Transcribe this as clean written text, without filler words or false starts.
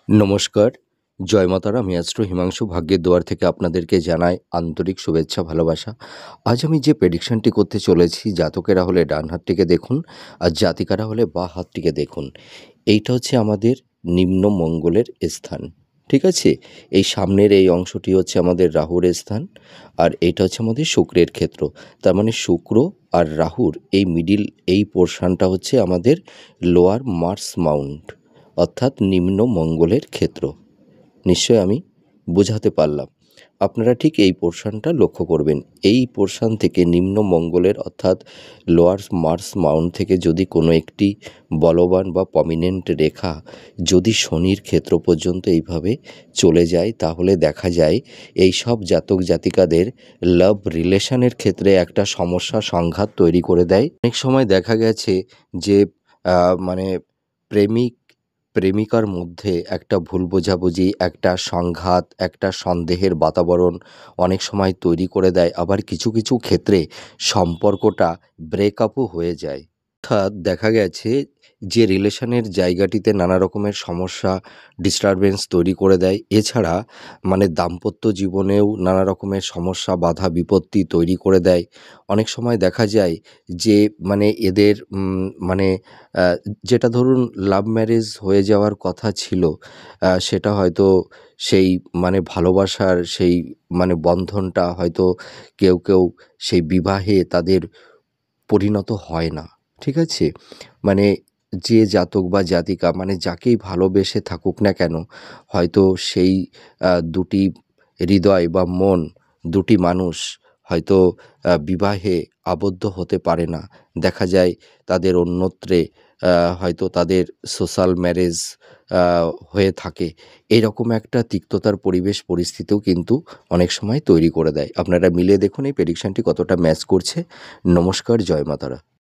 নমস্কার, জয় মা তারা। আমি অ্যাস্ট্রো হিমাংশু ভাগ্যের দুয়ার থেকে আপনাদেরকে জানাই আন্তরিক শুভেচ্ছা, ভালোবাসা। আজ আমি যে প্রেডিকশনটি করতে চলেছি, জাতকেরা হলে ডান হাতটিকে দেখুন, আর জাতিকারা হলে বাঁ হাতটিকে দেখুন। এইটা হচ্ছে আমাদের নিম্ন মঙ্গলের স্থান, ঠিক আছে? এই সামনের এই অংশটি হচ্ছে আমাদের রাহুর স্থান, আর এইটা হচ্ছে আমাদের শুক্রের ক্ষেত্র। তার মানে শুক্র আর রাহুর এই মিডিল এই পোর্শনটা হচ্ছে আমাদের লোয়ার মার্স মাউন্ট, অর্থাৎ নিম্ন মঙ্গলের ক্ষেত্র। নিশ্চয় আমি বোঝাতে পারলাম। আপনারা ঠিক এই পোর্শনটা লক্ষ্য করবেন। এই পোর্শন থেকে নিম্ন মঙ্গলের অর্থাৎ লোয়ার মার্স মাউন্ট থেকে যদি কোনো একটি বলবান বা প্রমিনেন্ট রেখা যদি শনির ক্ষেত্র পর্যন্ত এইভাবে চলে যায়, তাহলে দেখা যায় এই সব জাতক জাতিকাদের লাভ রিলেশনের ক্ষেত্রে একটা সমস্যা সংঘাত তৈরি করে দেয়। অনেক সময় দেখা গেছে যে মানে প্রেমিক প্রেমিকার মধ্যে একটা ভুল বোঝাবুঝি, একটা সংঘাত, একটা সন্দেহের বাতাবরণ অনেক সময় তৈরি করে দেয়। আবার কিছু কিছু ক্ষেত্রে সম্পর্কটা ব্রেকআপও হয়ে যায়। অর্থাৎ দেখা গেছে যে রিলেশনের জায়গাটিতে নানা রকমের সমস্যা, ডিস্টারবেন্স তৈরি করে দেয়। এছাড়া দাম্পত্য জীবনেও নানা রকমের সমস্যা, বাধা বিপত্তি তৈরি করে দেয়। অনেক সময় দেখা যায় যে এদের মানে আ যেটা ধরুন লাভ ম্যারেজ হয়ে যাওয়ার কথা ছিল, সেটা হয়তো সেই ভালোবাসার সেই বন্ধনটা হয়তো কেউ কেউ সেই বিবাহে তাদের পরিণত হয় না। ঠিক আছে? মানে যে জাতক বা জাতিকা যাকেই ভালোবেসে থাকুক না কেন, হয়তো সেই দুটি হৃদয় বা মন, দুটি মানুষ হয়তো বিবাহে আবদ্ধ হতে পারে না। দেখা যায় তাদের অন্যত্রে হয়তো তাদের সোশ্যাল ম্যারেজ আ হয়ে থাকে। এরকম একটা তিক্ততার পরিবেশ পরিস্থিতিও কিন্তু অনেক সময় তৈরি করে দেয়। আপনারা মিলিয়ে দেখুন এই প্রেডিকশনটি কতটা ম্যাচ করছে। নমস্কার, জয় মা তারা।